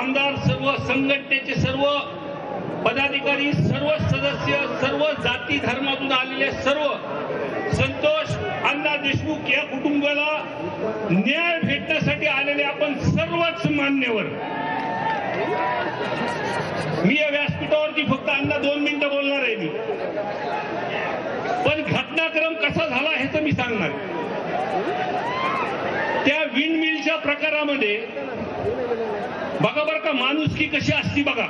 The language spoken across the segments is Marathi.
आमदार, सर्व संघटनेचे सर्व पदाधिकारी, सर्व सदस्य, सर्व जाती धर्मातून आलेले सर्व संतोष अण्णा देशमुख या कुटुंबाला न्याय भेटण्यासाठी आलेले आपण सर्वच मान्यवर. मी या व्यासपीठावरती फक्त अण्णा 2 मिनिटं बोलणार आहे मी, पण घटनाक्रम कसा झाला हे तर मी सांगणार. त्या विंड मिलच्या प्रकारामध्ये बघा बरं का माणुसकी कशी असती बघा.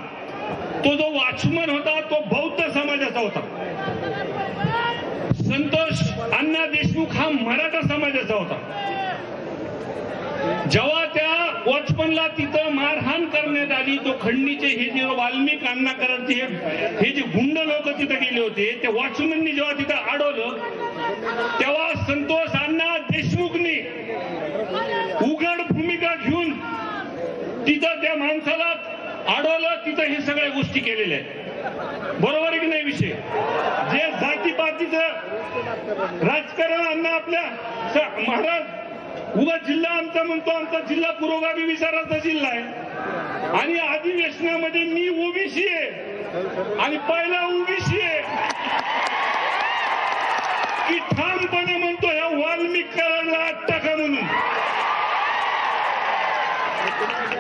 तो जो वॉचमन होता तो बौद्ध समाजाचा होता. संतोष अण्णा देशमुख हा मराठा समाजाचा होता. जेव्हा त्या वॉचमनला तिथं मारहाण करण्यात आली, तो खंडणीचे हे जे वाल्मिक अण्णा कराडचे हे जे गुंड लोक तिथं गेले होते, त्या वॉचमननी जेव्हा तिथं अडवलं तेव्हा संतोष अण्णा देशमुखनी उघड भूमिका घेऊन तिथं त्या माणसाला अडवलं, तिथं हे सगळ्या गोष्टी केलेल्या आहेत. बरोबर आहे की नाही विषय? जे जातीपातीचं राजकारण अण्णा आपल्या महाराज उगा जिल्हा आमचा म्हणतो, आमचा जिल्हा पुरोगामी विचाराचा जिल्हा आहे आणि अधिवेशनामध्ये मी ओबीसी आहे आणि पहिला ओबीसी आहे की ठामपणे म्हणतो ह्या वाल्मिक कराडला 8 टाका म्हणून.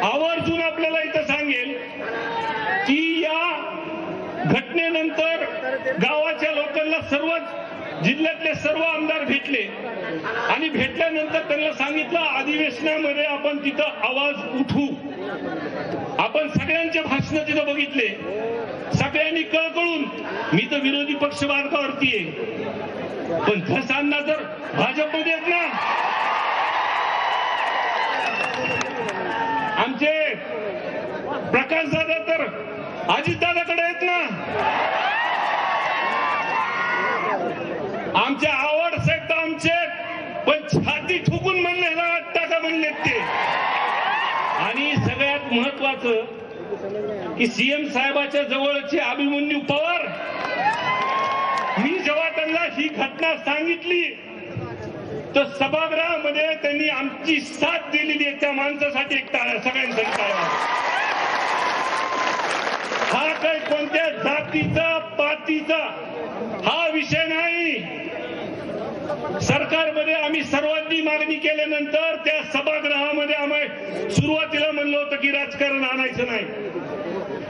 आवर्जून आपल्याला इथं सांगेल की या घटनेनंतर गावाच्या लोकांना सर्वच जिल्ह्यातले सर्व आमदार भेटले आणि भेटल्यानंतर त्यांना सांगितलं अधिवेशनामध्ये आपण तिथं आवाज उठवू. आपण सगळ्यांचे भाषण तिथं बघितले, सगळ्यांनी कळकळून. मी तर विरोधी पक्ष मार्गावरती आहे, पण धसांना तर भाजपमध्ये आहेत ना. आमचे प्रकाश दादा तर अजितदादाकडे आहेत ना. आमचे आवड साहेब तर आमचे, पण छाती ठोकून म्हणले 8 टाका म्हणलेत ते. आणि सगळ्यात महत्वाचं की सीएम साहेबाच्या जवळचे अभिमन्यू पवार, मी जेव्हा त्यांना ही घटना सांगितली तर सभागृहामध्ये त्यांनी आमची साथ दिलेली आहे. त्या माणसासाठी एक टाळ्या, सगळ्यांसाठी टाळ्या. हा काही कोणत्या जातीचा पातीचा हा विषय नाही. सरकारमध्ये आम्ही सर्वांनी मागणी केल्यानंतर त्या सभागृहामध्ये आम्ही सुरुवातीला म्हणलं होतं की राजकारण आणायचं नाही,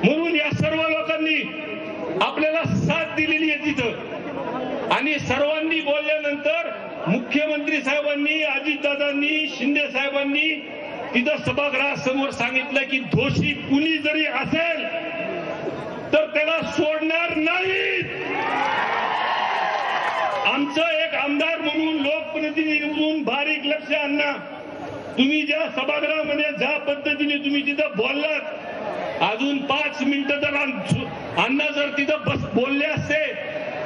म्हणून या सर्व लोकांनी आपल्याला साथ दिलेली आहे तिथं. आणि सर्वांनी बोलल्यानंतर मुख्यमंत्री साहेबांनी, अजितदादांनी, शिंदे साहेबांनी तिथं सभागृहासमोर सांगितलं की दोषी कुणी जरी असेल तर त्याला सोडणार नाही. आमचं एक आमदार म्हणून, लोकप्रतिनिधी म्हणून बारीक लक्ष अण्णा, तुम्ही ज्या सभागृहामध्ये ज्या पद्धतीने तुम्ही तिथं बोललात, अजून 5 मिनिटं जर अण्णा जर तिथं बोलले असते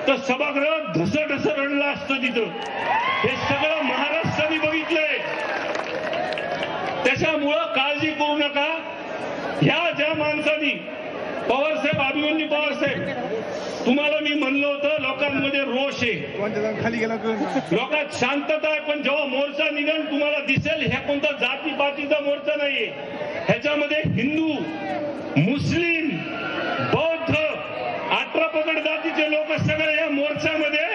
तर सभागृह ढसढस रडलं असतं तिथं. हे सगळं महाराष्ट्राने बघितलंय. त्याच्यामुळं काळजी करू नका. ह्या ज्या माणसांनी, पवार साहेब, अभिमन्यू पवार साहेब, तुम्हाला मी म्हणलं होतं लोकांमध्ये रोष आहे, लोकात शांतता आहे, पण जेव्हा मोर्चा निघेल तुम्हाला दिसेल ह्या कोणता जातीपातीचा मोर्चा नाहीये. ह्याच्यामध्ये हिंदू, मुस्लिम, बौद्ध, 18 पगड जातीचे लोक सगळे या मोर्चामध्ये.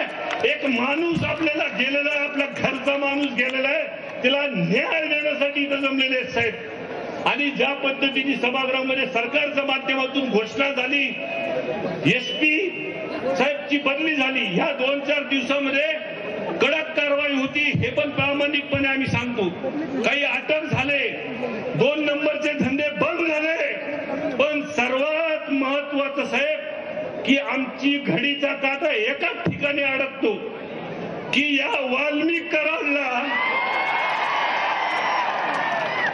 एक माणूस आपल्याला गेलेला आहे, आपल्या घरचा माणूस गेलेला आहे, त्याला न्याय देण्यासाठी इथं जमलेले आहेत साहेब. आणि ज्या पद्धतीने सभागृहामध्ये सरकारच्या माध्यमातून घोषणा झाली, एसपी साहेबची बदली झाली, ह्या 2-4 दिवसामध्ये कडक कारवाई होती, हे पण प्रामाणिकपणे आम्ही सांगतो. काही अटक झाले, 2 नंबरचे धंदे बंद झाले, पण सर्वात महत्वाचं साहेब की आमची घडीचा काटा एकाच ठिकाणी अडकतो की या वाल्मिक कराडला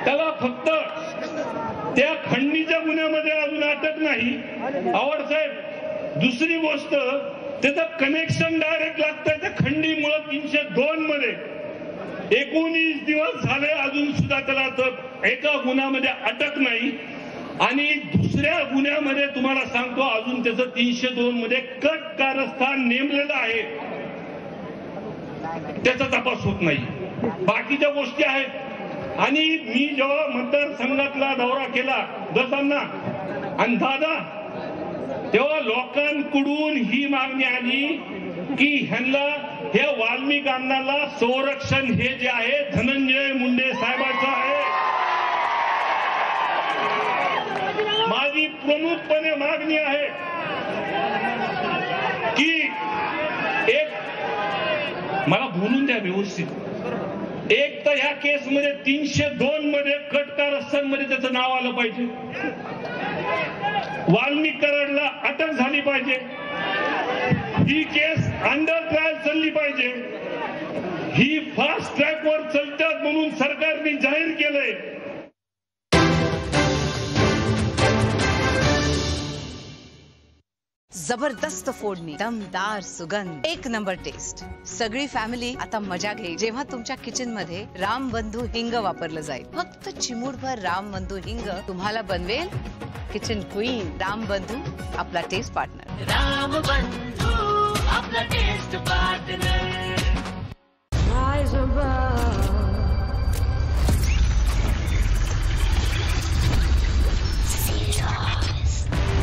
त्याला फक्त त्या खंडणीच्या गुन्ह्यामध्ये अजून अटक नाही. आवड साहेब, दुसरी गोष्ट त्याचं कनेक्शन डायरेक्ट लागतंय त्या खंडीमुळे 302 मध्ये. 19 दिवस झाले अजून सुद्धा त्याला एका गुन्ह्यामध्ये अटक नाही. आणि दुसऱ्या गुन्ह्यामध्ये तुम्हाला सांगतो अजून त्याचं 302 मध्ये कट कारस्थान नेमलेलं आहे, त्याचा तपास होत नाही. बाकीच्या गोष्टी आहेत. आणि मी जेव्हा मतदारसंघातला दौरा केला जसांना आणि दादा, तेव्हा लोकांकडून ही मागणी आली की ह्यांना हे वाल्मिक अण्णाला संरक्षण हे जे आहे धनंजय मुंडे साहेबांचं आहे. माझी प्रमुखपणे मागणी आहे की एक, मला बोलून द्या व्यवस्थित, एक तर ह्या केसमध्ये 302 मध्ये कटकारस्थानमध्ये त्याचं नाव आलं पाहिजे, वाल्मिक कराडला अटक झाली पाहिजे, ही केस अंडर ट्रायल चालली पाहिजे, ही फास्ट ट्रॅकवर चालतात म्हणून सरकारने जाहीर केलंय. जबरदस्त फोडणी, दमदार सुगंध, एक नंबर टेस्ट. सगळी फॅमिली आता मजा घेईल जेव्हा तुमच्या किचन मध्ये रामबंधू हिंग वापरलं जाईल. फक्त चिमूटभर रामबंधू हिंग तुम्हाला बनवेल किचन क्वीन. रामबंधू, आपला टेस्ट पार्टनर. रामबंधू, आपला टेस्ट पार्टनर.